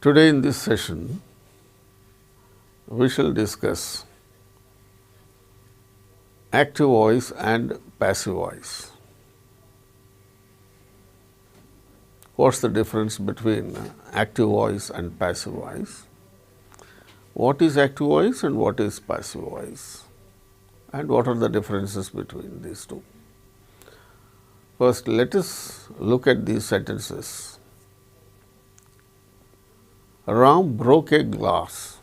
Today in this session, we shall discuss active voice and passive voice. What's the difference between active voice and passive voice? What is active voice and what is passive voice? And what are the differences between these two? First, let us look at these sentences. Ram broke a glass.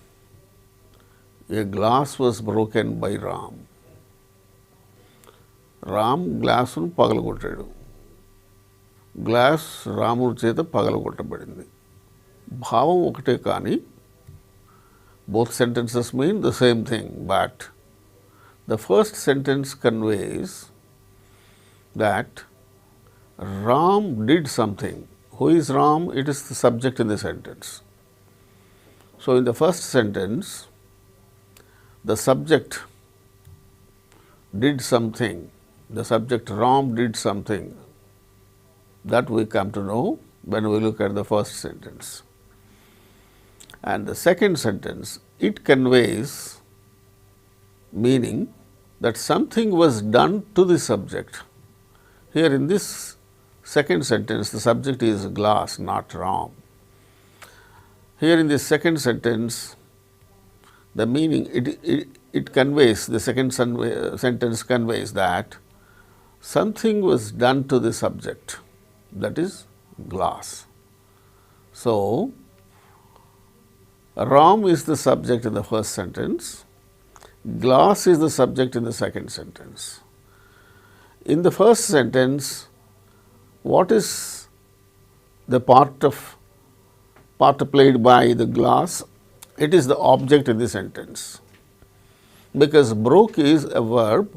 A glass was broken by Ram. Ram గ్లాసును పగలగొట్టాడు. Glass రాముడి చేత పగలగొట్టబడింది. భావం ఒకటే కానీ both sentences mean the same thing, but the first sentence conveys that Ram did something. Who is Ram? It is the subject in the sentence. So, in the first sentence, the subject did something. The subject Ram did something. That we come to know when we look at the first sentence. And the second sentence, it conveys meaning that something was done to the subject. Here in this second sentence, the subject is glass, not Ram. Here in this second sentence, the meaning, it conveys, the second sentence conveys that something was done to the subject, that is glass. So, Ram is the subject in the first sentence, glass is the subject in the second sentence. In the first sentence, what is the part played by the glass? It is the object in the sentence, because broke is a verb,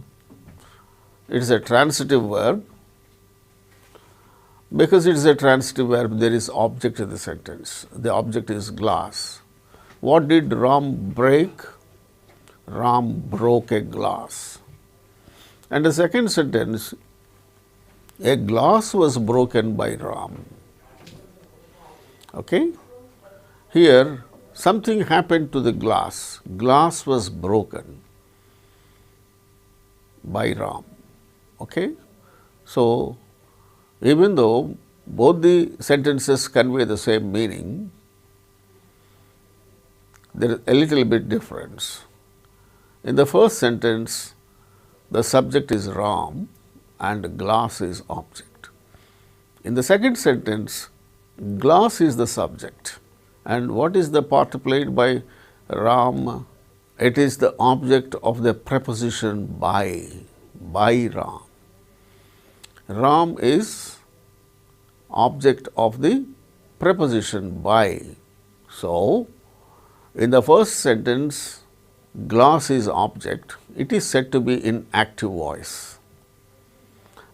it is a transitive verb. Because it is a transitive verb, there is object in the sentence. The object is glass. What did Ram break? Ram broke a glass. And the second sentence, a glass was broken by Ram. Okay? Here, something happened to the glass. Glass was broken by Ram. Okay? So, even though both the sentences convey the same meaning, there is a little bit difference. In the first sentence, the subject is Ram and glass is object. In the second sentence, glass is the subject. And what is the part played by Ram? It is the object of the preposition by Ram. Ram is object of the preposition by. So, in the first sentence, glass is object. It is said to be in active voice.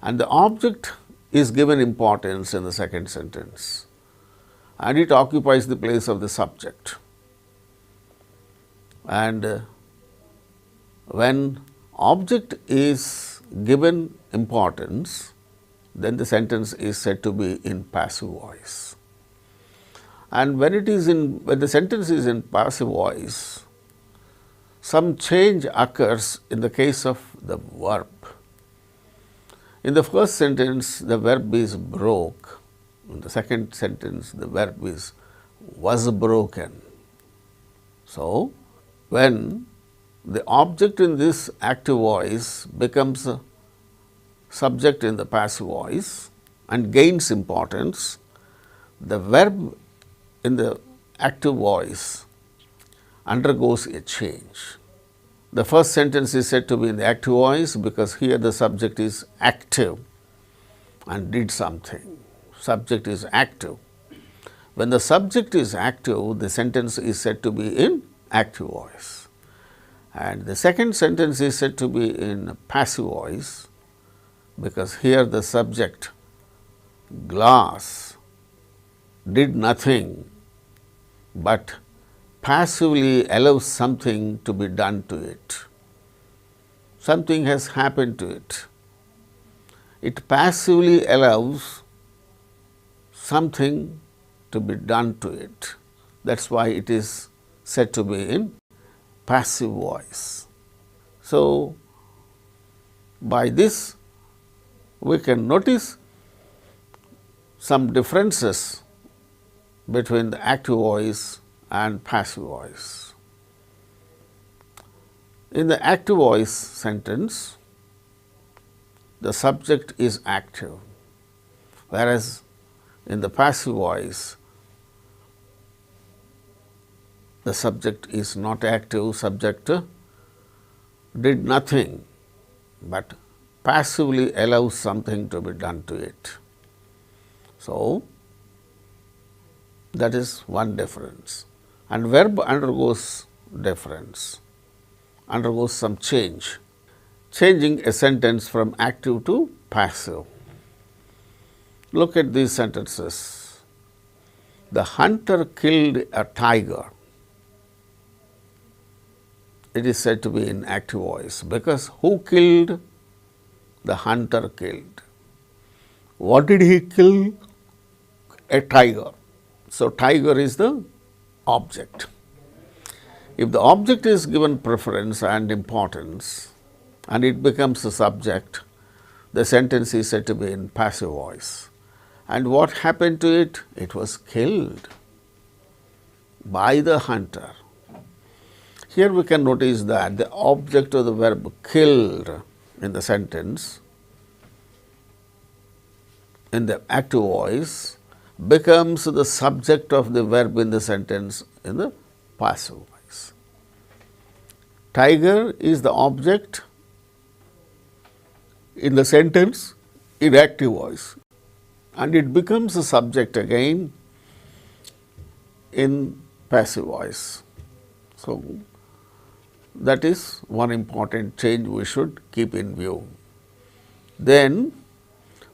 And the object is given importance in the second sentence, and it occupies the place of the subject. And when object is given importance, then the sentence is said to be in passive voice. And when the sentence is in passive voice, some change occurs in the case of the verb. In the first sentence, the verb is broke. In the second sentence, the verb is was broken. So, when the object in this active voice becomes a subject in the passive voice and gains importance, the verb in the active voice undergoes a change. The first sentence is said to be in the active voice because here the subject is active and did something. Subject is active. When the subject is active, the sentence is said to be in active voice. And the second sentence is said to be in passive voice because here the subject glass did nothing but passively allows something to be done to it. Something has happened to it. It passively allows something to be done to it. That is why it is said to be in passive voice. So, by this we can notice some differences between the active voice and passive voice. In the active voice sentence, the subject is active, whereas in the passive voice, the subject is not active, subject did nothing, but passively allows something to be done to it. So, that is one difference, and verb undergoes difference, undergoes some change, changing a sentence from active to passive. Look at these sentences. The hunter killed a tiger. It is said to be in active voice because who killed? The hunter killed. What did he kill? A tiger. So, tiger is the object. If the object is given preference and importance and it becomes a subject, the sentence is said to be in passive voice. And what happened to it? It was killed by the hunter. Here we can notice that the object of the verb killed in the sentence in the active voice becomes the subject of the verb in the sentence in the passive voice. Tiger is the object in the sentence in active voice, and it becomes a subject again in passive voice. So, that is one important change we should keep in view. Then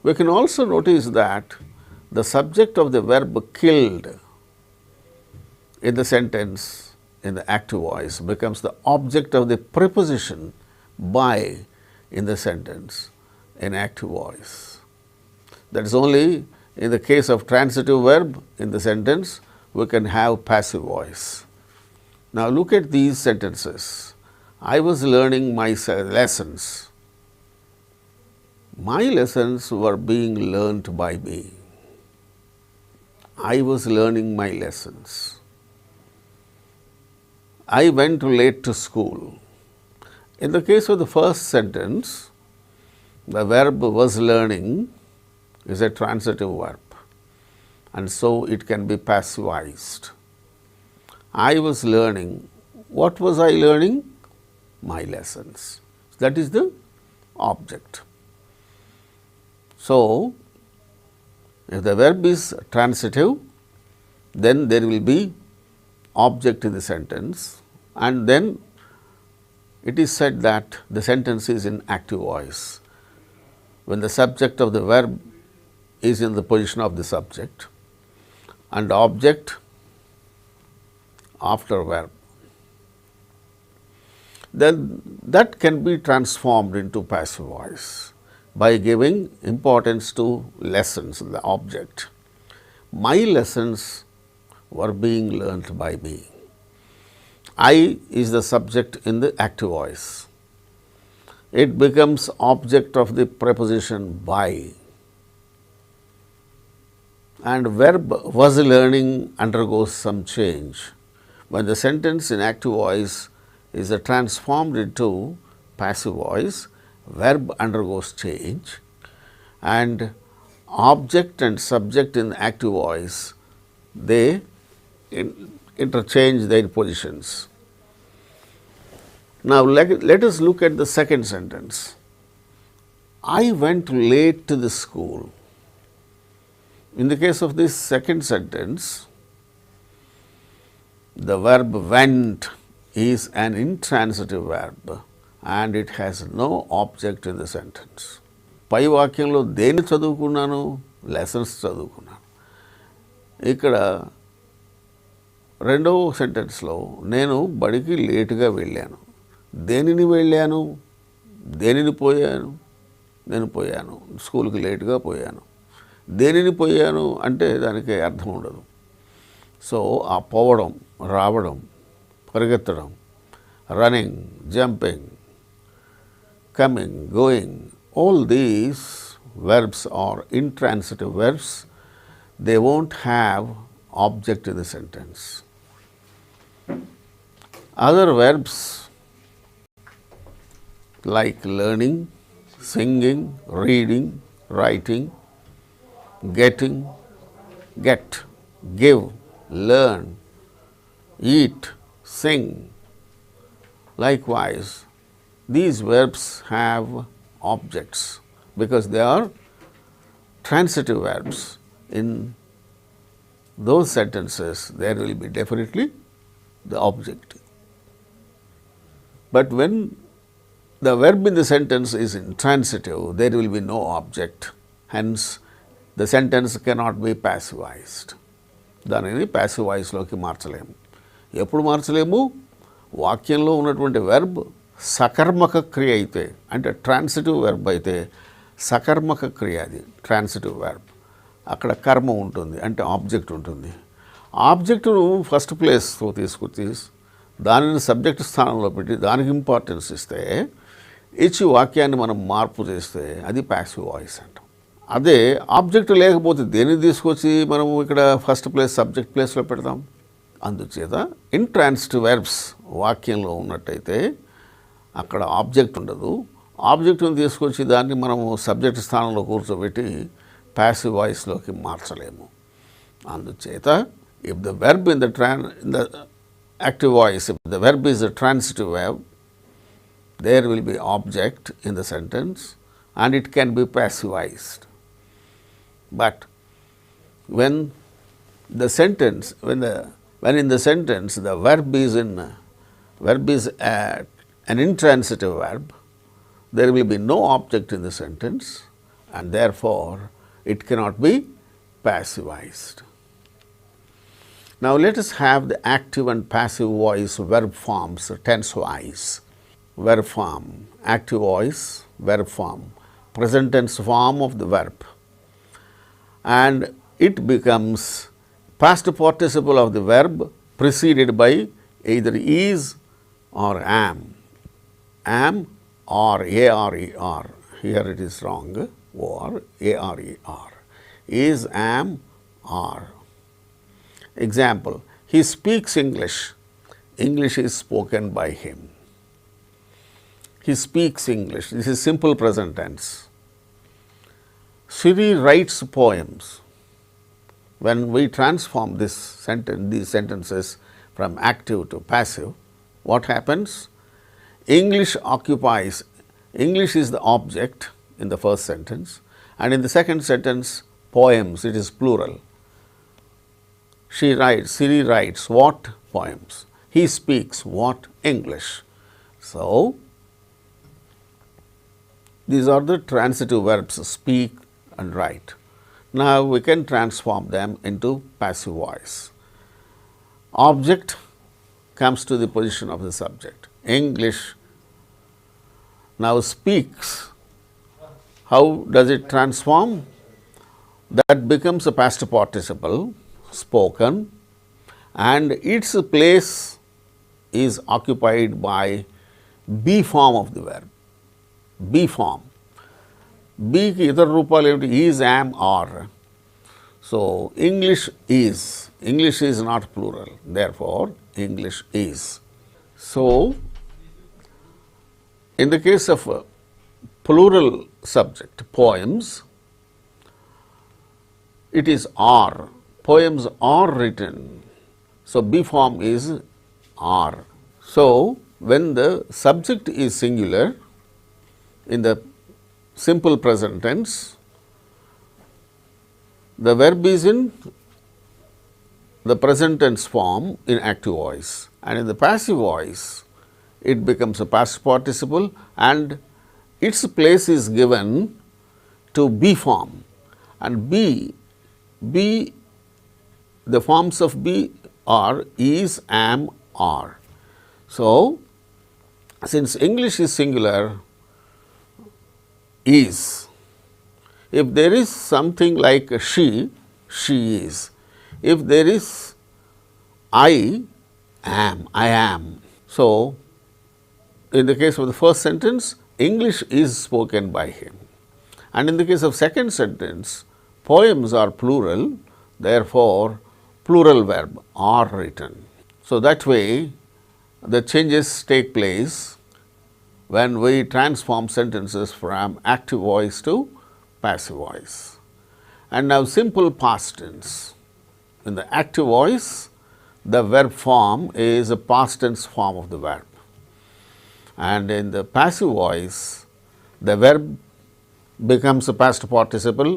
we can also notice that the subject of the verb killed in the sentence in the active voice becomes the object of the preposition by in the sentence in active voice. That is only in the case of transitive verb in the sentence we can have passive voice. Now, look at these sentences. I was learning my lessons. My lessons were being learnt by me. I was learning my lessons. I went late to school. In the case of the first sentence, the verb was learning is a transitive verb, and so it can be passivized. I was learning. What was I learning? My lessons. That is the object. So, if the verb is transitive, then there will be object in the sentence, and then it is said that the sentence is in active voice when the subject of the verb is in the position of the subject and object after verb. Then that can be transformed into passive voice by giving importance to lessons, the object. My lessons were being learnt by me. I is the subject in the active voice. It becomes object of the preposition by, and verb was learning undergoes some change. When the sentence in active voice is transformed into passive voice, verb undergoes change, and object and subject in active voice, they interchange their positions. Now, let us look at the second sentence. I went late to the school. In the case of this second sentence, the verb went is an intransitive verb and it has no object in the sentence. పై వాక్యంలో దేన్ని చదువుకున్నాను? Lessons చదువుకున్నాను. ఇక్కడ రెండవ సెంటెన్స్లో నేను బడికి లేటుగా వెళ్ళాను. దేనిని వెళ్ళాను? దేనిని పోయాను? నేను పోయాను, స్కూల్కి లేటుగా పోయాను. దేనిని పోయాను అంటే దానికి అర్థం ఉండదు. సో ఆ పోవడం, రావడం, పరిగెత్తడం, running, jumping, coming, going, all these verbs are intransitive verbs. They won't have object in the sentence. Other verbs like learning, singing, reading, writing, getting, get, give, learn, eat, sing. Likewise, these verbs have objects because they are transitive verbs. In those sentences, there will be definitely the object. But when the verb in the sentence is intransitive, there will be no object. Hence, the sentence cannot be passivized. దానిని passive voice లోకి మార్చలేము. ఎప్పుడు మార్చలేము? వాక్యంలో ఉన్నటువంటి verb సకర్మక క్రియ అయితే, అంటే transitive verb అయితే సకర్మక క్రియ, అది ట్రాన్సిటివ్ వెర్బ్. అక్కడ కర్మ ఉంటుంది, అంటే ఆబ్జెక్ట్ ఉంటుంది. ఆబ్జెక్టును ఫస్ట్ ప్లేస్తో తీసుకొచ్చి దానిని సబ్జెక్ట్ స్థానంలో పెట్టి దానికి ఇంపార్టెన్స్ ఇస్తే, ఇచ్చి వాక్యాన్ని మనం మార్పు చేస్తే అది ప్యాసివ్ వాయిస్ అంటాం. అదే ఆబ్జెక్ట్ లేకపోతే దేన్ని తీసుకొచ్చి మనం ఇక్కడ ఫస్ట్ ప్లేస్ సబ్జెక్ట్ ప్లేస్లో పెడతాం. అందుచేత ఇంట్రాన్సిటివ్ వెర్బ్స్ వాక్యంలో ఉన్నట్టయితే అక్కడ ఆబ్జెక్ట్ ఉండదు. ఆబ్జెక్ట్ని తీసుకొచ్చి దాన్ని మనము సబ్జెక్ట్ స్థానంలో కూర్చోబెట్టి ప్యాసివ్ వాయిస్లోకి మార్చలేము. అందుచేత if the verb in the active voice, if the verb is a transitive verb, there will be object in the sentence and it can be passivized. But when the sentence, when in the sentence the verb is an intransitive verb, there will be no object in the sentence and therefore it cannot be passivized. Now let us have the active and passive voice verb forms tense wise. Verb form, active voice, verb form, present tense form of the verb, and it becomes past participle of the verb preceded by either is or am or are. Here it is wrong, or are. Is, am, are. Example, he speaks English. English is spoken by him. He speaks English. This is simple present tense. Siri writes poems. When we transform these sentences from active to passive, what happens? English occupies, English is the object in the first sentence, and in the second sentence, poems, it is plural. Siri writes what poems? He speaks what English? So, these are the transitive verbs, speak and write. Now, we can transform them into passive voice. Object comes to the position of the subject. English now speaks. How does it transform? That becomes a past participle, spoken, and its place is occupied by be form of the verb. Be form. Be ki idar roopalu emti? Is, am, are. So, English is. English is not plural. Therefore, English is. So, in the case of plural subject, poems, it is are. Poems are written. So, be form is are. So, when the subject is singular, in the simple present tense, the verb is in the present tense form in active voice, and in the passive voice, it becomes a past participle and its place is given to be form, and be the forms of be are is, am, are. So, since English is singular, is. If there is something like she, she is. If there is I am. So, in the case of the first sentence, English is spoken by him. And in the case of second sentence, poems are plural, therefore, plural verb are written. So, that way the changes take place when we transform sentences from active voice to passive voice. And now simple past tense. In the active voice, the verb form is a past tense form of the verb. And in the passive voice, the verb becomes a past participle.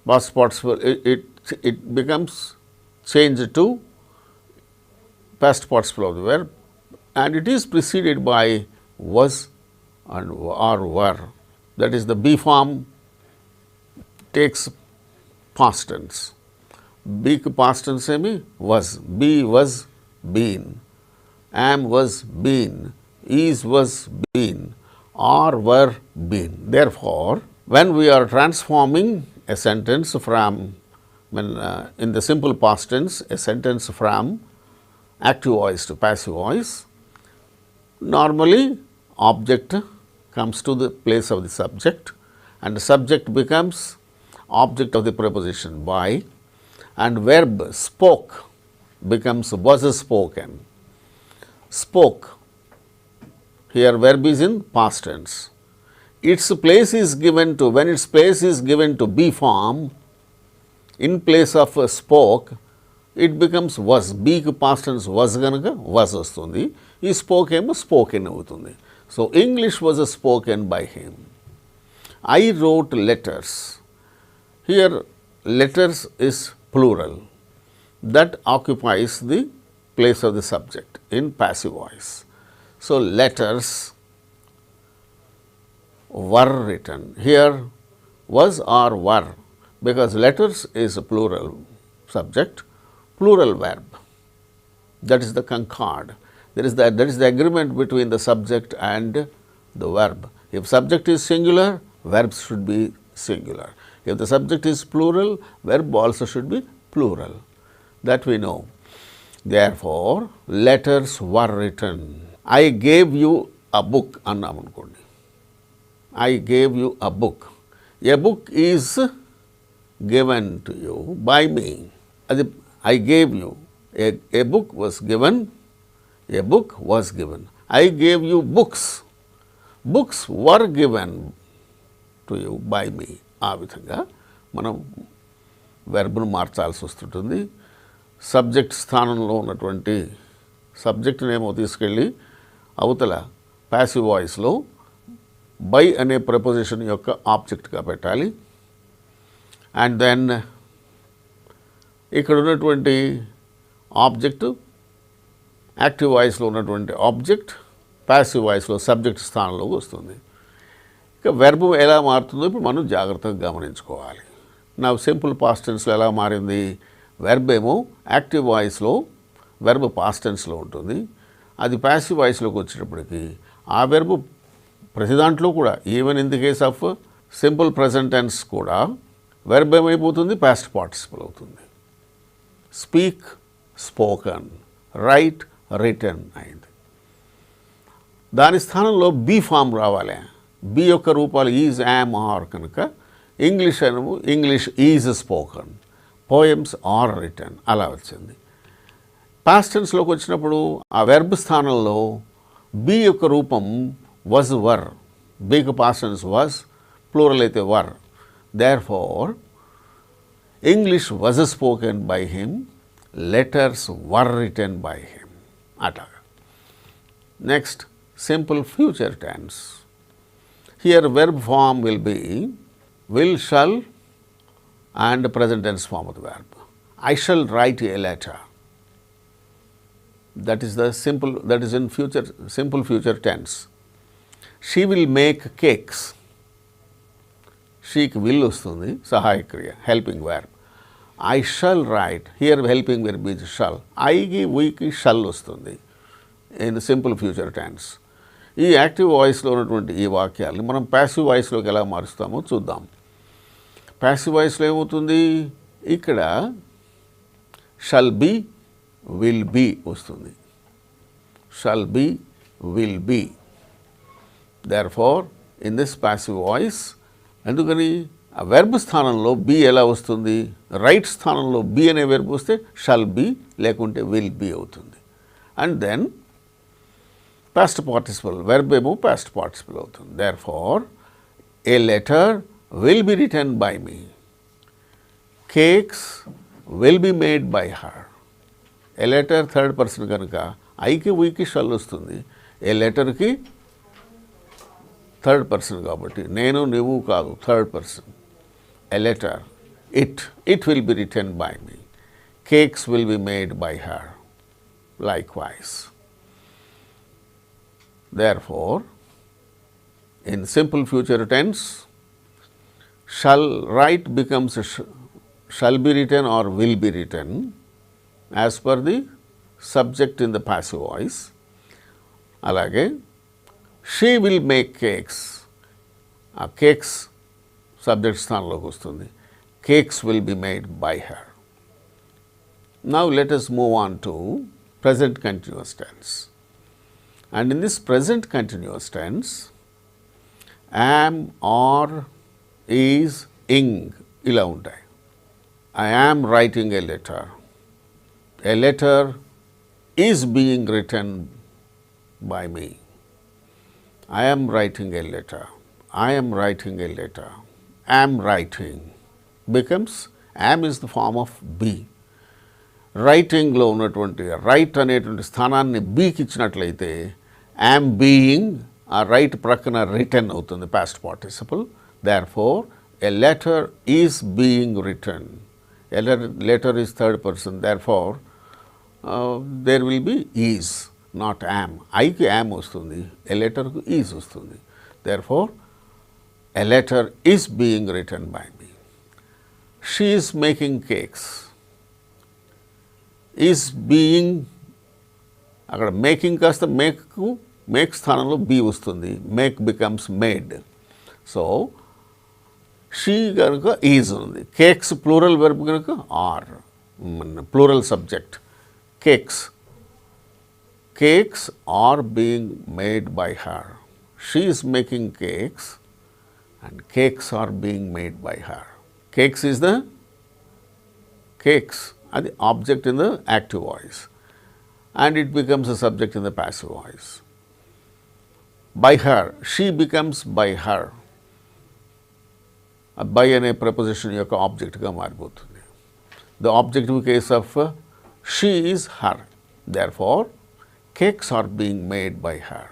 Past participle, it becomes changed to past participle of the verb, and it is preceded by was and or were. That is, the be form takes past tense. Be past tense was, be was been, am was been, is was been, or were been. Therefore, when we are transforming a sentence from, in the simple past tense, a sentence from active voice to passive voice, normally object comes to the place of the subject, and the subject becomes object of the preposition by, and verb spoke becomes was spoken. Spoke, here verb is in past tense. Its place is given to, when its place is given to be form, in place of spoke, it becomes was. Be past tense was ganuka was vastundi. He spoke ఏమో spoken అవుతుంది. So, English was spoken by him. I wrote letters. Here letters is plural. That occupies the place of the subject in passive voice. So, letters were written. Here was or were, because letters is a plural subject, plural verb. That is the concord. That is the agreement between the subject and the verb. If subject is singular, verbs should be singular. If the subject is plural, verb also should be plural. That we know. Therefore, letters were written. I gave you a book annam anukondi. I gave you a book. A book is given to you by me. I gave you. A book was given. A book was given. I gave you books. Books were given to you by me. ఆ విధంగా మనం వెర్బ్ను మార్చాల్సి వస్తుంటుంది. Subject స్థానంలో ఉన్నటువంటి సబ్జెక్ట్ని ఏమో తీసుకెళ్ళి అవతల ప్యాసివ్ వాయిస్లో బై అనే ప్రపోజిషన్ యొక్క ఆబ్జెక్ట్గా పెట్టాలి. అండ్ దెన్ ఇక్కడ ఉన్నటువంటి ఆబ్జెక్ట్, యాక్టివ్ వాయిస్లో ఉన్నటువంటి ఆబ్జెక్ట్ ప్యాసివ్ వాయిస్లో సబ్జెక్ట్ స్థానంలోకి వస్తుంది. ఇక వెర్బ్ ఎలా మారుతుందో ఇప్పుడు మనం జాగ్రత్తగా గమనించుకోవాలి. నా సింపుల్ పాస్ట్ టెన్స్లో ఎలా మారింది? వెర్బ్ ఏమో యాక్టివ్ వాయిస్లో వెర్బ్ పాస్ట్ టెన్స్లో ఉంటుంది. అది ప్యాసివ్ వాయిస్లోకి వచ్చేటప్పటికి ఆ వెర్బ్ ప్రతి దాంట్లో కూడా, even in the case of simple present tense కూడా వెర్బ్ ఏమైపోతుంది? పాస్ట్ పార్టిసిపల్ అవుతుంది. స్పీక్, స్పోకన్, రైట్, రిటన్ అయింది. దాని స్థానంలో బీ ఫామ్ రావాలి. బీ యొక్క రూపాలు ఈజ్, యామ్, ఆర్ కనుక ఇంగ్లీష్ అనము English is spoken, poems are written అలా వచ్చింది. పాస్ట్ టెన్స్లోకి వచ్చినప్పుడు ఆ వెర్బ్ స్థానంలో బీ యొక్క రూపం was were. Big past tense was, plural అయితే were. Therefore, English was spoken by him, letters were written by him. Ataga. Next, simple future tense. Here verb form will be will, shall and present tense form of the verb. I shall write a letter. That is the simple, that is in future, simple future tense. She will make cakes. Sheకి will వస్తుంది, సహాయ క్రియ, helping verb. I shall write, here helping verb is shall. ఐకి వీకి shall వస్తుంది in simple future tense. ఈ active వాయిస్లో ఉన్నటువంటి ఈ వాక్యాలని మనం ప్యాసివ్ వాయిస్లోకి ఎలా మారుస్తామో చూద్దాం. ప్యాసివ్ వాయిస్లో ఏమవుతుంది? ఇక్కడ shall be, will be వస్తుంది. Shall be, will be. Therefore, in this passive voice, ఎందుకని ఆ వెర్బ్ స్థానంలో బి ఎలా వస్తుంది? రైట్ స్థానంలో బి అనే వెర్బ్ వస్తే షల్ బి లేకుంటే విల్ బి అవుతుంది. And then past participle verb ఏమో పాస్ట్ పార్టిసిపల్ అవుతుంది. Therefore a letter will be written by me, cakes will be made by her. A letter third person కనుక ఐకి వీకి shall వస్తుంది. ఏ లెటర్కి third person కాబట్టి నేను నువ్వు కాదు, third person. A letter, it will be written by me. Cakes will be made by her. Likewise. Therefore, in simple future tense, shall write becomes shall be written or will be written as per the subject in the passive voice. Alage, she will make cakes. Cakes subject స్థానంలోకి వస్తుంది. Cakes will be made by her. Now let us move on to present continuous tense. And in this present continuous tense, am, are, is, ing ఇలా ఉంటాయి. I am writing a letter. A letter is being written by me. I am writing a letter. I am writing a letter. Am writing becomes, am is the form of be. రైటింగ్లో ఉన్నటువంటి right అనేటువంటి స్థానాన్ని బీకి ఇచ్చినట్లయితే am being ఆ write ప్రక్కన written అవుతుంది past participle. Therefore a letter is being written. A letter is third person. Therefore there will be is, not am. ఐకి am వస్తుంది, ఎ లెటర్కు ఈజ్ వస్తుంది. Therefore a letter is being written by me. She is making cakes. Is being, అక్కడ making కాస్త make స్థానంలో be వస్తుంది. Make becomes made. So she కనుక is ఉంది. కేక్స్ ప్లూరల్ వెర్బ్ కనుక are, plural subject. Cakes, cakes are being made by her. She is making cakes and cakes are being made by her. Cakes is the cakes are the object in the active voice and it becomes a subject in the passive voice. By her, she becomes by her. By అనే preposition యొక్క object గా మారిపోతుంది. The objective case of she is her. Therefore, cakes are being made by her.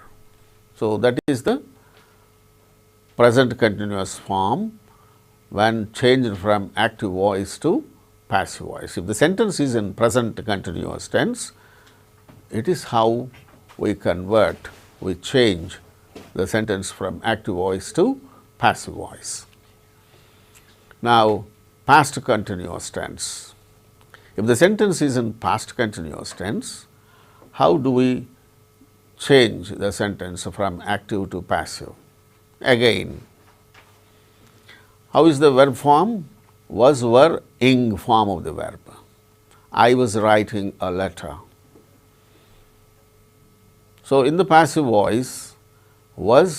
So that is the present continuous form when changed from active voice to passive voice. If the sentence is in present continuous tense, it is how we convert, we change the sentence from active voice to passive voice. Now, past continuous tense. If the sentence is in past continuous tense, how do we change the sentence from active to passive? Again, how is the verb form? Was, were, ing form of the verb. I was writing a letter. So, in the passive voice, was,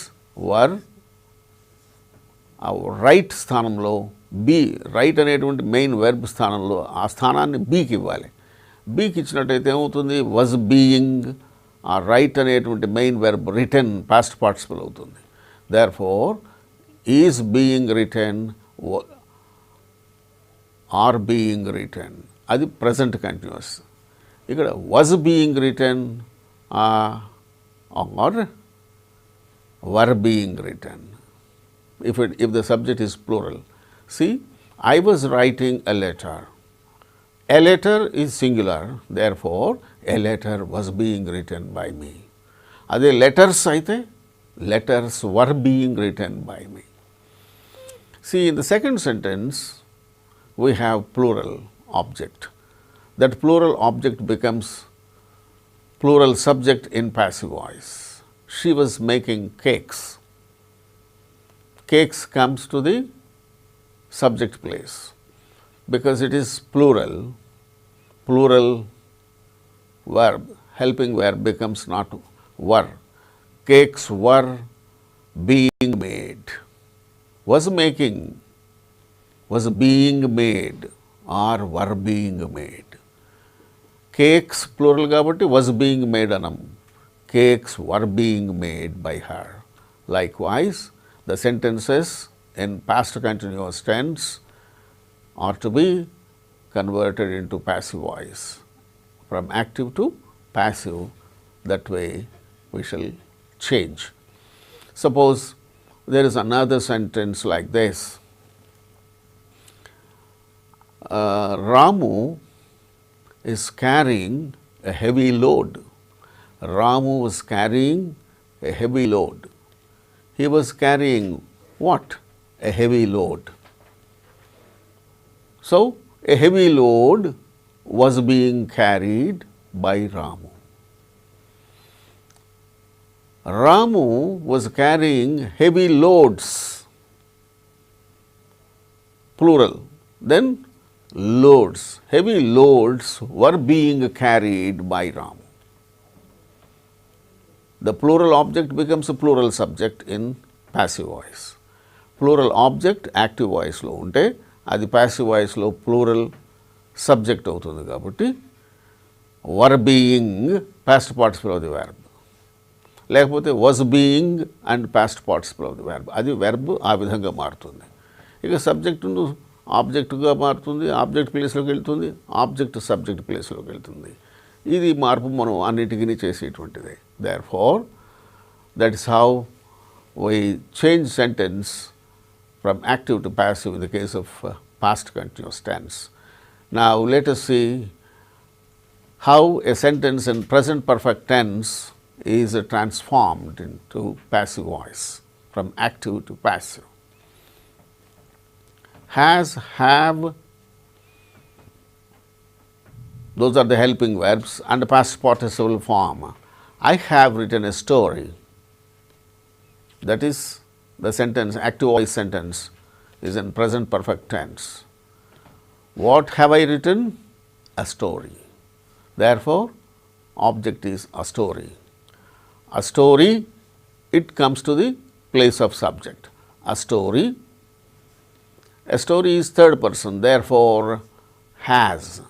were, right స్థానంలో B, right అనేటువంటి main verb స్థానంలో ఆ స్థానాన్ని బీకి ఇవ్వాలి. బీకి ఇచ్చినట్టయితే ఏమవుతుంది? వాజ్ బీయింగ్ ఆ రైట్ అనేటువంటి main verb return past participle అవుతుంది. Therefore, is being written or being written. అది present continuous. ఇక్కడ was being written or were being written. If the subject is plural. See, I was writing a letter. A letter is singular. Therefore, a letter was being written by me. అదే letters అయితే letters were being written by me. See, in the second sentence, we have plural object. That plural object becomes plural subject in passive voice. She was making cakes. Cakes comes to the subject place. Because it is plural, plural verb, helping verb becomes not were. Cakes were being made. Was making, was being made or were being made. Cakes plural kabatti was being made anam. Cakes were being made by her. Likewise, the sentences in past continuous tense are to be converted into passive voice, from active to passive. That way we shall change. Suppose there is another sentence like this. Ramu is carrying a heavy load. Ramu was carrying a heavy load. He was carrying what? A heavy load. So, a heavy load was being carried by Ramu. Ramu was carrying heavy loads, plural. Then loads, heavy loads were being carried by Ramu. The plural object becomes a plural subject in passive voice. Plural object active voice lo unte adi passive voice lo plural subject avutundi kabatti were being past participle of the verb. లేకపోతే was being and past participle of the verb. అది verb ఆ విధంగా మారుతుంది. ఇక సబ్జెక్టును ఆబ్జెక్టుగా మారుతుంది, object ప్లేస్లోకి వెళ్తుంది, object subject ప్లేస్లోకి వెళ్తుంది. ఇది మార్పు మనం అన్నిటికీ చేసేటువంటిదే. Therefore, that is how we change sentence from active to passive in the case of past continuous tense. Now, let us see how a sentence in present perfect tense is transformed into passive voice from active to passive. Has, have, those are the helping verbs, and the past participle form. I have written a story. That is the sentence, active voice sentence is in present perfect tense. What have I written? A story. Therefore, object is a story. A story, it comes to the place of subject. A story is third person, therefore, has.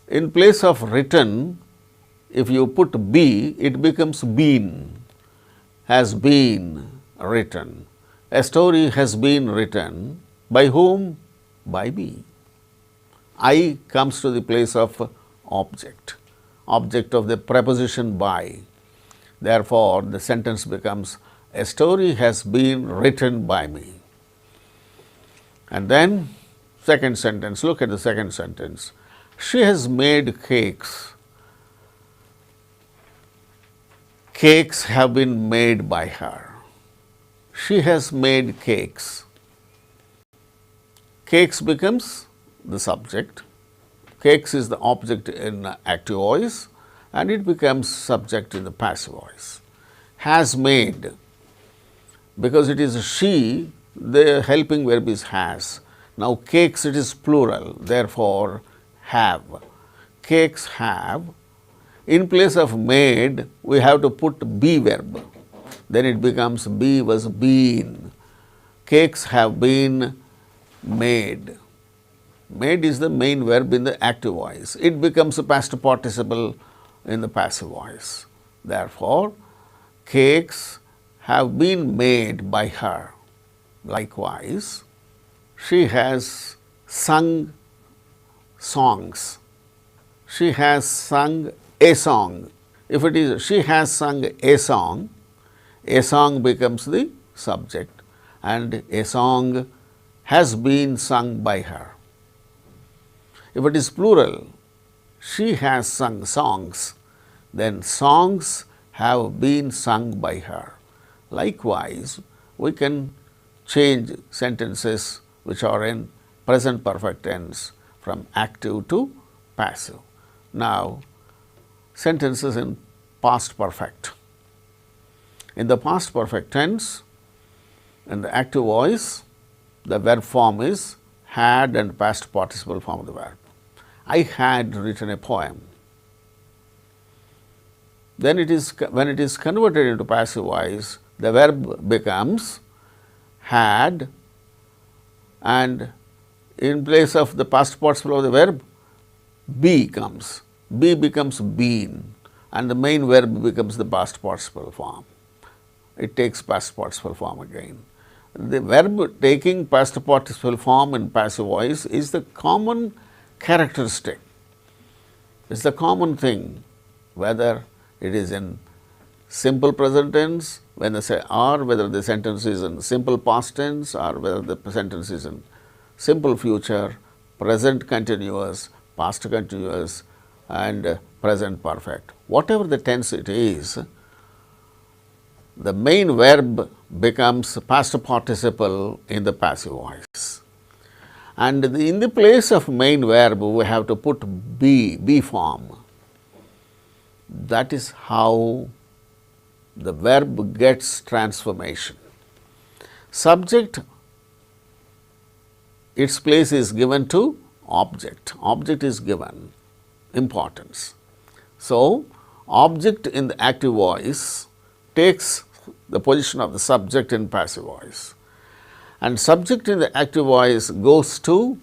In place of written, if you put be, it becomes been. Has been written. A story has been written. By whom? By me. I comes to the place of object, object of the preposition by. Therefore, the sentence becomes a story has been written by me. And then second sentence, look at the second sentence. She has made cakes. Cakes have been made by her. She has made cakes. Cakes becomes the subject. Cakes is the object in active voice and it becomes subject in the passive voice. Has made, because it is she, the helping verb is has. Now, cakes it is plural, therefore, have. Cakes have. In place of made, we have to put be verb. Then it becomes be was been. Cakes have been made. Made is the main verb in the active voice. It becomes a past participle in the passive voice. Therefore, cakes have been made by her. Likewise, she has sung songs. She has sung a song. If it is she has sung a song becomes the subject and a song has been sung by her. If it is plural, she has sung songs, then songs have been sung by her. Likewise, we can change sentences which are in present perfect tense from active to passive. Now, sentences in past perfect. In the past perfect tense, in the active voice, the verb form is had and past participle form of the verb. I had written a poem. Then when it is converted into passive voice, the verb becomes had, and in place of the past participle of the verb, be comes. Be becomes been, and the main verb becomes the past participle form. It takes past participle form again. The verb taking past participle form in passive voice is the common characteristic. It's the common thing, whether it is in simple present tense, when they say, or whether the sentence is in simple past tense, or whether the sentence is in simple future, present continuous, past continuous, and present perfect. Whatever the tense it is, the main verb becomes past participle in the passive voice. And in the place of main verb, we have to put be form. That is how the verb gets transformation. Subject, its place is given to object. Object is given importance. So, object in the active voice takes the position of the subject in passive voice, and subject in the active voice goes to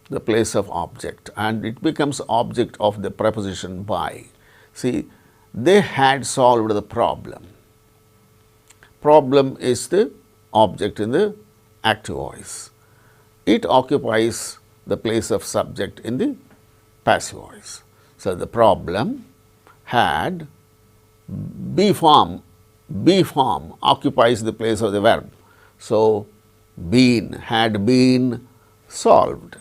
the place of object, and it becomes object of the preposition by. See, they had solved the problem. Problem is the object in the active voice. It occupies the place of subject in the passive voice. So, the problem had be form occupies the place of the verb. So, been, had been solved.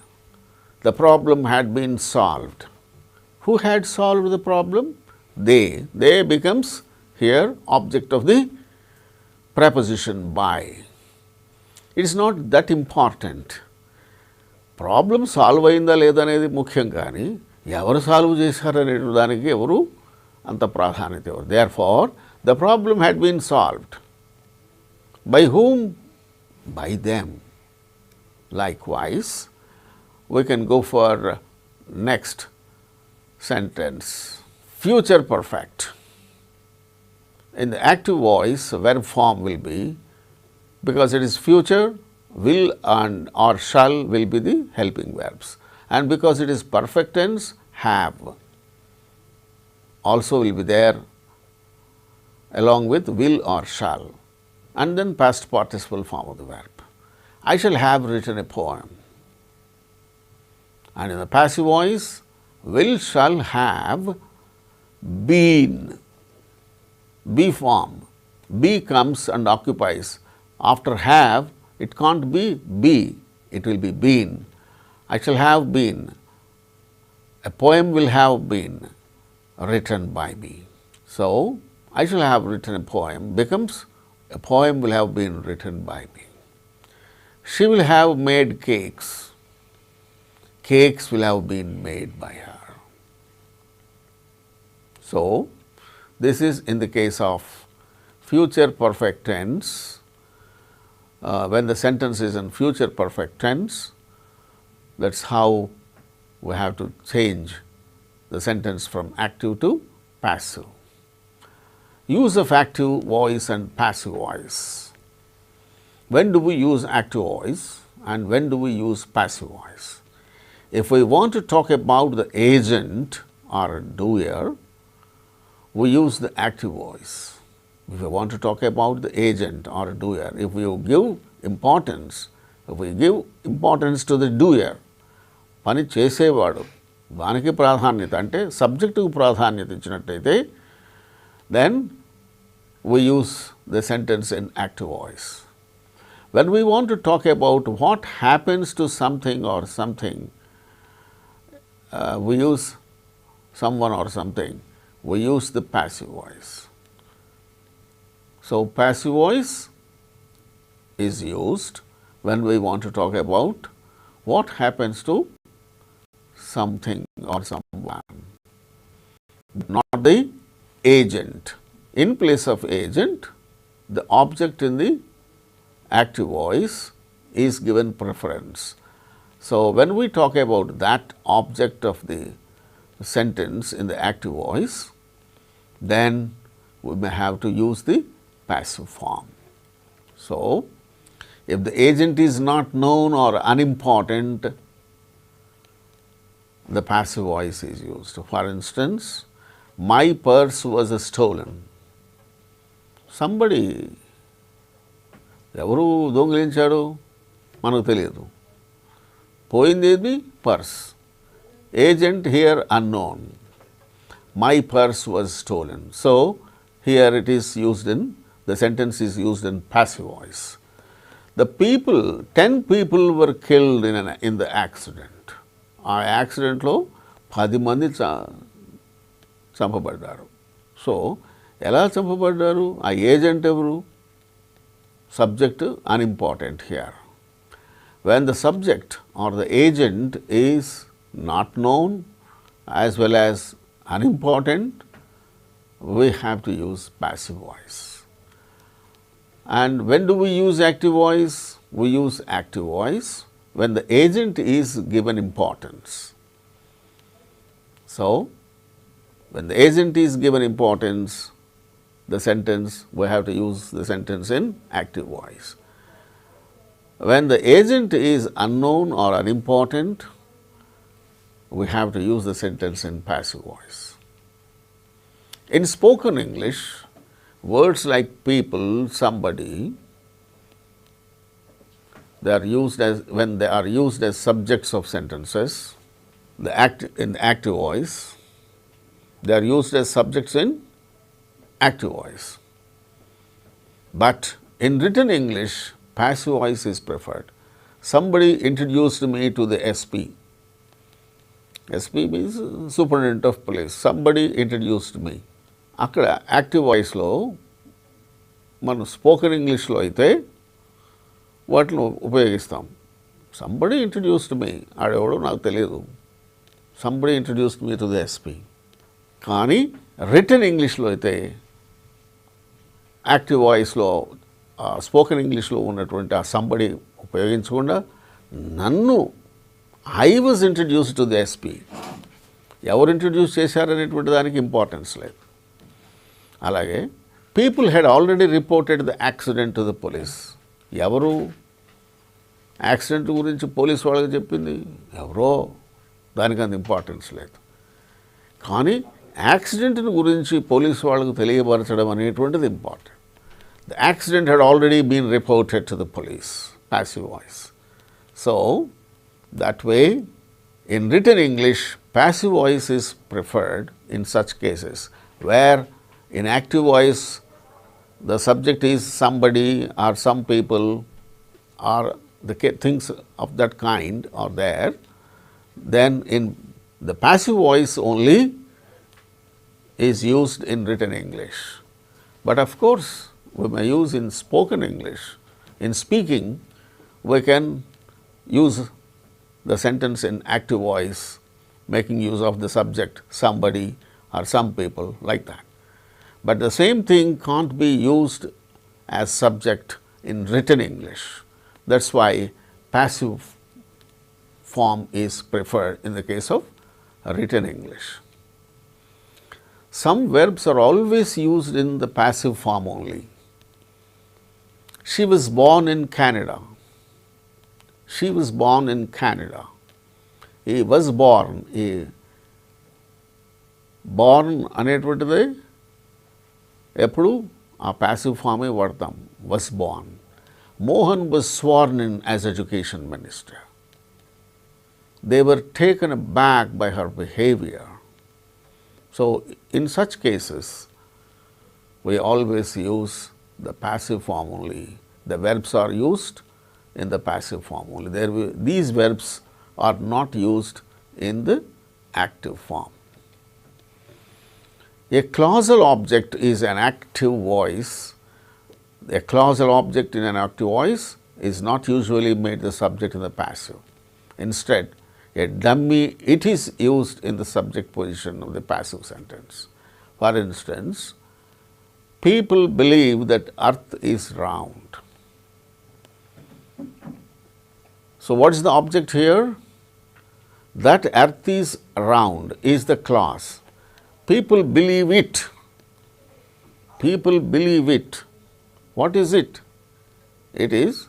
The problem had been solved. Who had solved the problem? They becomes here object of the preposition by. It is not that important. Problem solve అయిందా లేదా అనేది ముఖ్యం, కానీ ఎవరు solve చేశారనే దానికి ఎవరు అంత ప్రాధాన్యత ఎవరు. Therefore, the problem had been solved. By whom? By them. Likewise, we can go for next sentence. Future perfect. In the active voice, verb form will be, because it is future, will and or shall will be the helping verbs, and because it is perfect tense, have also will be there along with will or shall, and then past participle form of the verb. I shall have written a poem. And in the passive voice, will shall have been, be form, be comes and occupies. After have, it can't be, it will be been. I shall have been, a poem will have been written by me. So, I shall have written a poem becomes a poem will have been written by me. She will have made cakes. Cakes will have been made by her. So, this is in the case of future perfect tense. When the sentence is in future perfect tense, that is how we have to change the sentence from active to passive. Use of active voice and passive voice. When do we use active voice and when do we use passive voice? If we want to talk about the agent or doer, we use the active voice. If we want to talk about the agent or doer, if we give importance to the doer, పని చేసేవాడు, దానికి ప్రాధాన్యత అంటే సబ్జెక్టుకు ప్రాధాన్యత ఇచ్చినట్టయితే, then we use the sentence in active voice. When we want to talk about what happens to something or something, we use someone or something, we use the passive voice. So, passive voice is used when we want to talk about what happens to something or someone, not the agent. In place of agent, the object in the active voice is given preference. So, when we talk about that object of the sentence in the active voice, then we may have to use the passive form. So, if the agent is not known or unimportant, the passive voice is used. For instance, my purse was stolen. Somebody, ఎవరు దొంగిలించాడు మనకు తెలియదు. పోయింది ఏది? Purse. Agent here unknown. My purse was stolen. So, here it is used in, the sentence is used in passive voice. The people, 10 people were killed in the accident. ఆ యాక్సిడెంట్లో 10 మంది చంపబడ్డారు. So, ఎలా చంపబడ్డారు? ఆ ఏజెంట్ ఎవరు? Subject unimportant here. When the subject or the agent is not known as well as unimportant, we have to use passive voice. And when do we use active voice? We use active voice when the agent is given importance. So, when the agent is given importance, the sentence, we have to use the sentence in active voice. When the agent is unknown or unimportant, we have to use the sentence in passive voice. In spoken English, words like people, somebody, they are used as, when they are used as subjects of sentences, in active voice, they are used as subjects in active voice. But in written English, passive voice is preferred. Somebody introduced me to the SP. SP means Superintendent of Police. Somebody introduced me. అక్కడ active వాయిస్లో మనం spoken ఇంగ్లీష్లో అయితే వాటిని ఉపయోగిస్తాం. Somebody introduced మీ, ఆడెవడో నాకు తెలియదు. Somebody introduced me to the SP. కానీ రిటన్ ఇంగ్లీష్లో అయితే యాక్టివ్ వాయిస్లో స్పోకెన్ ఇంగ్లీష్లో ఉన్నటువంటి ఆ సంబడి ఉపయోగించకుండా నన్ను I was introduced to the SP, ఎవరు ఇంట్రడ్యూస్ చేశారనేటువంటి దానికి ఇంపార్టెన్స్ లేదు. అలాగే people had already reported the accident to the police. ఎవరు యాక్సిడెంట్ గురించి పోలీస్ వాళ్ళకి చెప్పింది? ఎవరో, దానికి అంత ఇంపార్టెన్స్ లేదు. కానీ యాక్సిడెంట్ని గురించి పోలీసు వాళ్ళకు తెలియపరచడం అనేటువంటిది important. The accident had already been reported to the police, passive voice. So, that way in written English, passive voice is preferred in such cases where in active voice the subject is somebody or some people or the things of that kind are there. Then in the passive voice only is used in written English. But of course, we may use in spoken English. In speaking, we can use the sentence in active voice, making use of the subject, somebody or some people, like that. But the same thing can't be used as subject in written English. That's why passive form is preferred in the case of written English. Some verbs are always used in the passive form only. She was born in Canada. She was born in Canada. He was born. Born అనేటువంటిది ఎప్పుడు ఆ passive form ఏ వాడతాం. Was born. Mohan was sworn in as education minister. They were taken aback by her behavior. So, in such cases, we always use the passive form only. The verbs are used in the passive form only. These verbs are not used in the active form. A clausal object is an active voice. A clausal object in an active voice is not usually made the subject in the passive. Instead, a dummy, it is used in the subject position of the passive sentence. For instance, people believe that earth is round. So, what is the object here? That earth is round is the clause. People believe it. People believe it. What is it? It is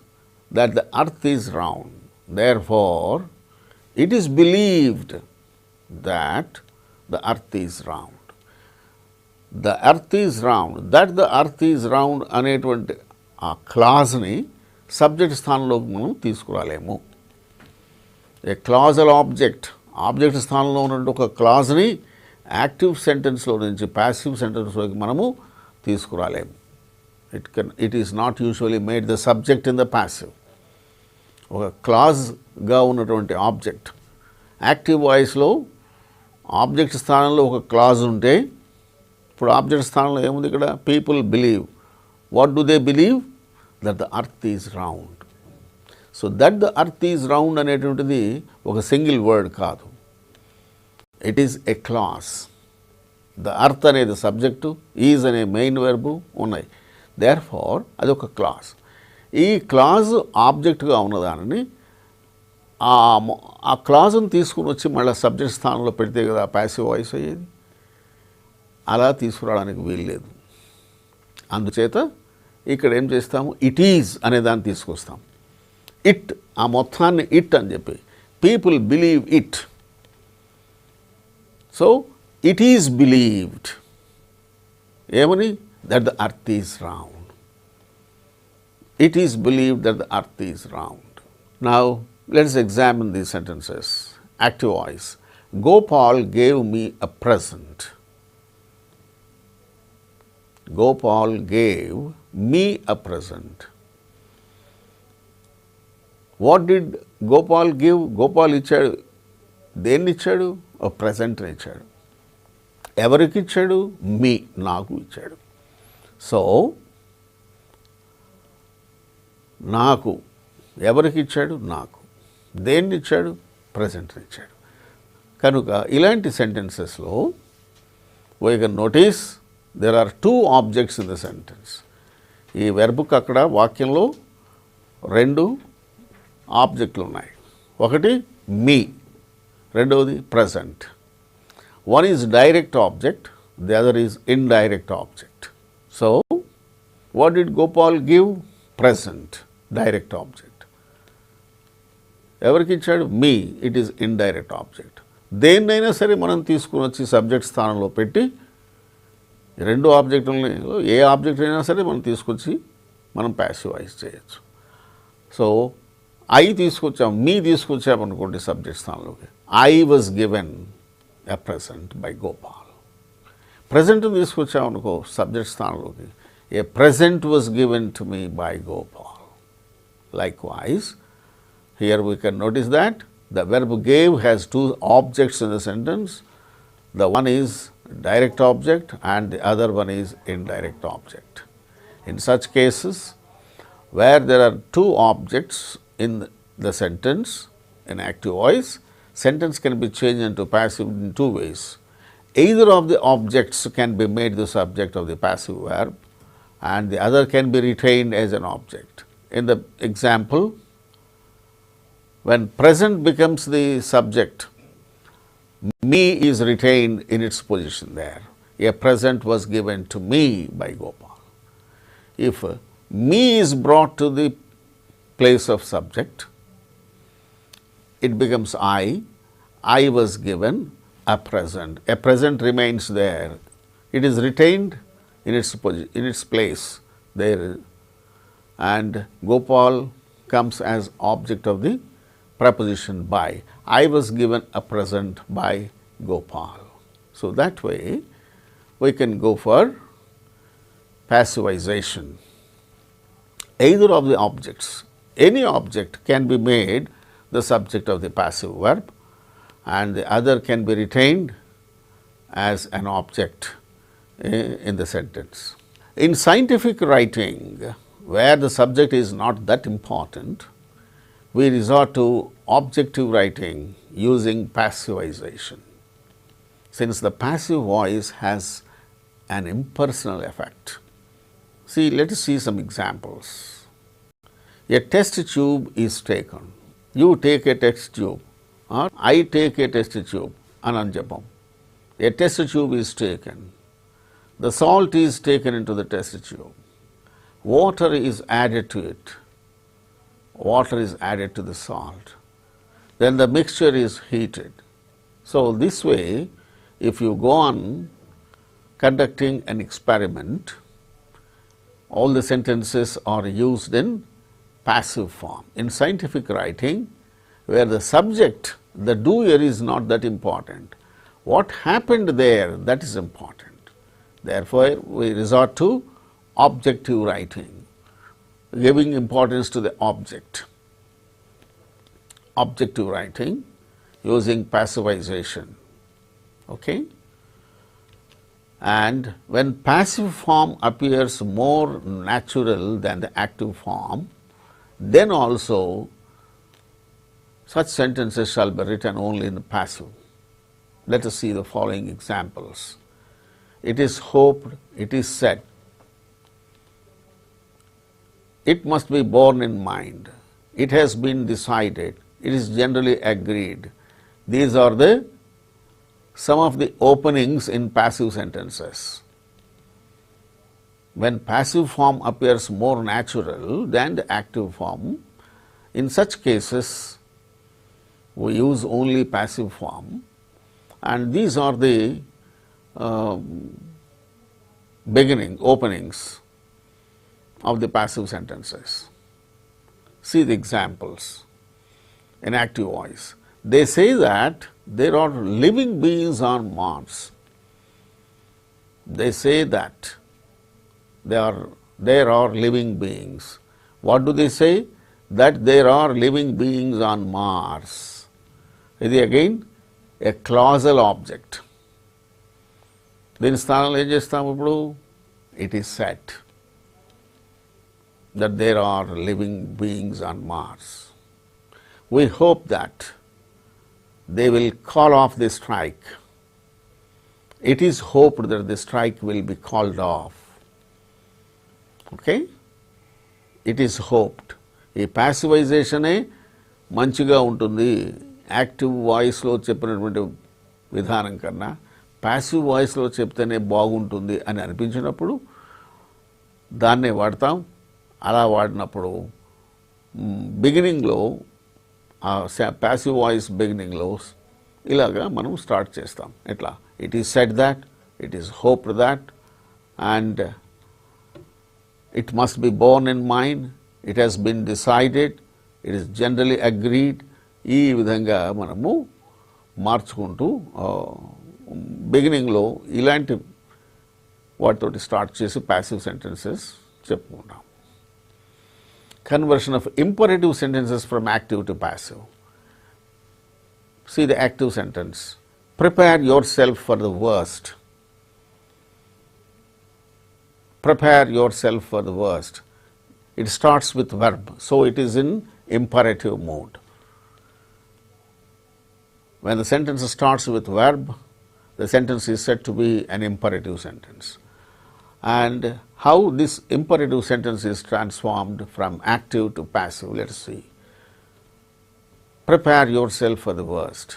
that the earth is round. Therefore, it is believed that the earth is round. The earth is round. That the earth is round అనేటువంటి ఆ క్లాజ్ని subject స్థానంలోకి మనం తీసుకురాలేము. ఏ క్లాజల్ object స్థానంలో ఉన్న ఒక క్లాజ్ని active సెంటెన్స్లో నుంచి passive సెంటెన్స్లోకి మనము తీసుకురాలేము. It is not usually made the subject in the passive. ఒక క్లాజ్గా ఉన్నటువంటి ఆబ్జెక్ట్ యాక్టివ్ వాయిస్లో ఆబ్జెక్ట్ స్థానంలో ఒక క్లాజ్ ఉంటే, ఇప్పుడు ఆబ్జెక్ట్ స్థానంలో ఏముంది ఇక్కడ? People believe. What do they believe? That the earth is round. So that the earth is round అనేటువంటిది ఒక సింగిల్ వర్డ్ కాదు. It is a clause. The earth అనేది సబ్జెక్టు, ఈజ్ అనే మెయిన్ వెర్బు ఉన్నాయి. దేర్ ఫార్ అది ఒక clause. ఈ clause ఆబ్జెక్ట్గా ఉన్నదానిని ఆ క్లాజ్ని తీసుకుని వచ్చి మళ్ళీ సబ్జెక్ట్ స్థానంలో పెడితే కదా ప్యాసివ్ వాయిస్ అయ్యేది. అలా తీసుకురావడానికి వీల్లేదు. అందుచేత ఇక్కడ ఏం చేస్తాము? ఇట్ ఈజ్ అనే దాన్ని తీసుకొస్తాం. ఇట్, ఆ మొత్తాన్ని ఇట్ అని చెప్పి people believe it. So it is believed ఏమని? That the earth is round. It is believed that the earth is round. Now, let us examine these sentences. Active voice. Gopal gave me a present. Gopal gave me a present. What did Gopal give? Gopal ఇచ్చాడు. దేన్ని ఇచ్చాడు? ఒక ప్రెజెంట్ని ఇచ్చాడు. ఎవరికి ఇచ్చాడు? మీ, నాకు ఇచ్చాడు. So నాకు, ఎవరికి ఇచ్చాడు? నాకు. దేన్ని ఇచ్చాడు? ప్రజెంట్ని ఇచ్చాడు. కనుక ఇలాంటి సెంటెన్సెస్లో we can notice there are two objects in the sentence. ఈ వెర్బుకి అక్కడ వాక్యంలో రెండు ఆబ్జెక్టులు ఉన్నాయి. ఒకటి మీ, రెండవది present. One is direct object, the other is indirect object. So what did Gopal give? Present, direct object. ఎవరికి ఇచ్చాడు? మీ, ఇట్ ఈస్ ఇండైరెక్ట్ ఆబ్జెక్ట్. దేన్నైనా సరే మనం తీసుకుని వచ్చి సబ్జెక్ట్ స్థానంలో పెట్టి రెండు ఆబ్జెక్టులలో ఏ ఆబ్జెక్ట్ అయినా సరే మనం తీసుకొచ్చి మనం ప్యాసివ్ వాయిస్ చేయొచ్చు. సో ఐ తీసుకొచ్చాం, మీ తీసుకొచ్చామనుకోండి సబ్జెక్ట్ స్థానంలోకి. I was given a present by Gopal. ప్రెజెంట్ని తీసుకొచ్చామనుకో సబ్జెక్ట్ స్థానంలోకి. A present was given to me by Gopal. Likewise, here we can notice that the verb gave has two objects in the sentence. The one is direct object and the other one is indirect object. In such cases, where there are two objects in the sentence, in active voice, sentence can be changed into passive in two ways. Either of the objects can be made the subject of the passive verb, and the other can be retained as an object. In the example, when present becomes the subject, me is retained in its position there. A present was given to me by Gopal. If me is brought to the place of subject, it becomes I was given a present. A present remains there. It is retained in its place there, and Gopal comes as object of the preposition by. I was given a present by Gopal. So that way we can go for passivization. Either of the objects, any object can be made the subject of the passive verb, and the other can be retained as an object in the sentence. In scientific writing, where the subject is not that important, we resort to objective writing using passivization. Since the passive voice has an impersonal effect. See, let us see some examples. A test tube is taken. You take a test tube or I take a test tube అని చెప్పాం. A test tube is taken. The salt is taken into the test tube. Water is added to it. Water is added to the salt. Then the mixture is heated. So this way, if you go on conducting an experiment, all the sentences are used in passive form. In scientific writing, where the subject, the doer is not that important. What happened there, that is important. Therefore, we resort to objective writing, giving importance to the object. Objective writing using passivization. Okay? And when passive form appears more natural than the active form, then also such sentences shall be written only in the passive. Let us see the following examples. It is hoped, it is said. It must be borne in mind. It has been decided. It is generally agreed. These are some of the openings in passive sentences. When passive form appears more natural than the active form, in such cases we use only passive form, and these are the openings of the passive sentences. See the examples. Inactive voice. They say that there are living beings on Mars. They say that there are living beings. What do they say? That there are living beings on Mars. Is it again a clausal object? దీని స్థానంలో ఏం చేస్తాం ఇప్పుడు? It is said that there are living beings on Mars. We hope that they will call off the strike. It is hoped that the strike will be called off. Okay? It is hoped. ఈ ప్యాసివైజేషనే మంచిగా ఉంటుంది. Active వాయిస్లో చెప్పినటువంటి విధానం కన్నా passive వాయిస్లో చెప్తేనే బాగుంటుంది అని అనిపించినప్పుడు దాన్నే వాడతాం. అలా వాడినప్పుడు బిగినింగ్లో ప్యాసివ్ వాయిస్ బిగినింగ్లో ఇలాగా మనం స్టార్ట్ చేస్తాం. ఎట్లా? It is said that, it is hoped that, and it must be born in mind, it has been decided, it is generally agreed. ఈ విధంగా మనము మార్చుకుంటూ బిగినింగ్లో ఇలాంటి వాటితోటి స్టార్ట్ చేసి ప్యాసివ్ సెంటెన్సెస్ చెప్పుకుంటాం. Conversion of imperative sentences from active to passive. See the active sentence. Prepare yourself for the worst. Prepare yourself for the worst. It starts with verb, so it is in imperative mode. When the sentence starts with verb, the sentence is said to be an imperative sentence. And how this imperative sentence is transformed from active to passive, let us see. Prepare yourself for the worst.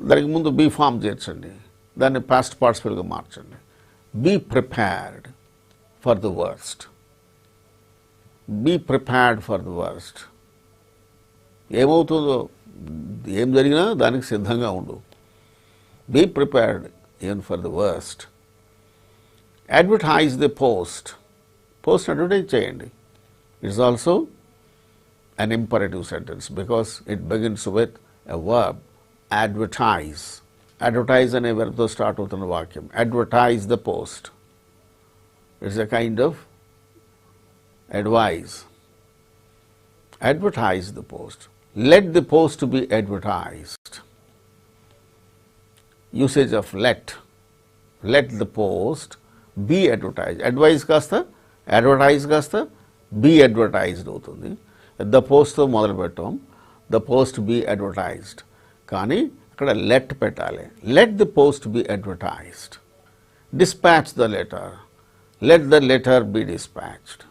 దానికి ముందు be form చేర్చండి, దాన్ని past పార్టిసిపల్గా మార్చండి. Be prepared for the worst. Be prepared for the worst. ఏమవుతుందో, ఏం జరిగినా దానికి సిద్ధంగా ఉండు. Be prepared even for the worst. Advertise the post. Post advertise చేయండి. It is also an imperative sentence because it begins with a verb. Advertise. Advertise అనే verb start అవుతున్న వాక్యం. Advertise the post. It's a kind of advise. Advertise the post. Let the post be advertised. Usage of let. Let the post be advertised. Advise కాస్త advertise కాస్త be advertised అవుతుంది. The పోస్ట్తో మొదలు పెట్టాం. The post be advertised, కానీ అక్కడ let పెట్టాలి. Let the post be advertised. Dispatch the letter. Let the letter be dispatched.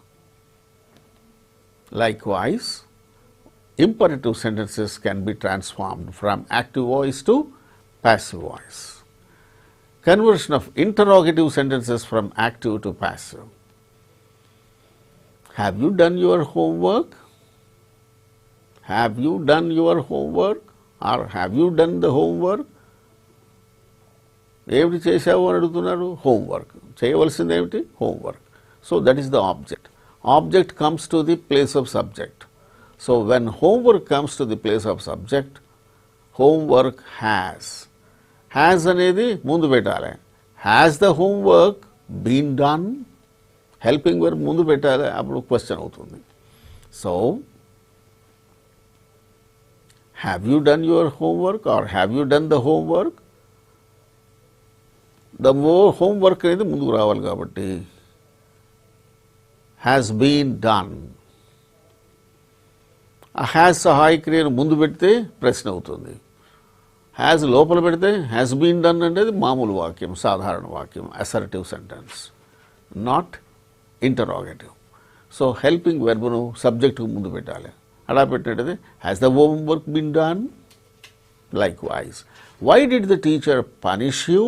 Likewise, imperative sentences can be transformed from active voice to passive voice. Conversion of interrogative sentences from active to passive. Have you done your homework? Have you done your homework? Or have you done the homework? ఏమిటి చేశావు అని అడుగుతున్నారు, homework. చేయవలసింది ఏమిటి, homework. So that is the object. Object comes to the place of subject. So when homework comes to the place of subject, homework has అనేది ముందు పెట్టాలి. Has the homework been done, helping verb ముందు పెట్టాలి, అప్పుడు question అవుతుంది. So have you done your homework or have you done the homework, the homework అనేది ముందుకు రావాలి కాబట్టి హ్యాస్ బీన్ డన్. ఆ హ్యాస్ సహాయ క్రియను ముందు పెడితే ప్రశ్న అవుతుంది. హ్యాస్ లోపల పెడితే హ్యాస్ బీన్ డన్ అనేది మామూలు వాక్యం, సాధారణ వాక్యం, assertive sentence, not interrogative. So helping వెర్బ్ను సబ్జెక్టుకు ముందు పెట్టాలి. అలా పెట్టేది has the homework been done. Likewise, why did the teacher punish you?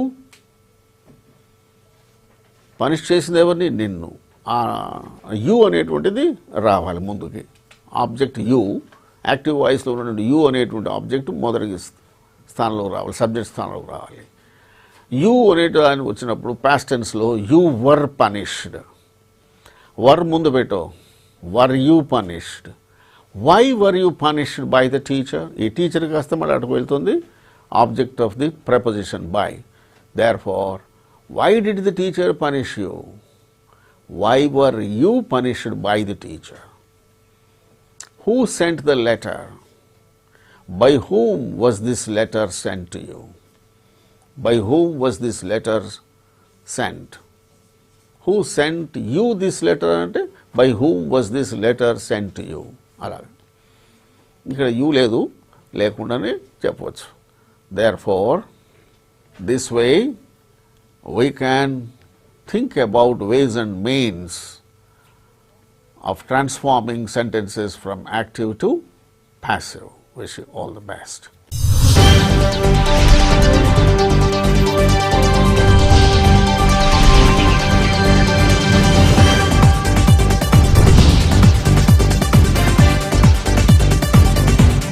Punish చేసింది ఎవరిని, నిన్ను. యు అనేటువంటిది రావాలి ముందుకి. ఆబ్జెక్ట్ యు, యాక్టివ్ వాయిస్లో ఉన్నటువంటి యు అనేటువంటి ఆబ్జెక్ట్ మొదటి స్థానంలో రావాలి, సబ్జెక్ట్ స్థానంలోకి రావాలి. యు అనేటువంటి వచ్చినప్పుడు పాస్ట్ టెన్స్లో యు వర్ పనిష్డ్, వర్ ముందు పెట్టో, were you punished. Why were you punished by the teacher? ఈ టీచర్ కాస్త మళ్ళీ అటుకు వెళ్తుంది, object of the preposition by. Therefore why did the teacher punish you? Why were you punished by the teacher? Who sent the letter? By whom was this letter sent to you? By whom was this letter sent? Who sent you this letter ante by whom was this letter sent to you? అలాగే ఇక్కడ you లేదు, లేకుండానే చెప్పవచ్చు. Therefore this way we can think about ways and means of transforming sentences from active to passive. Wish you all the best.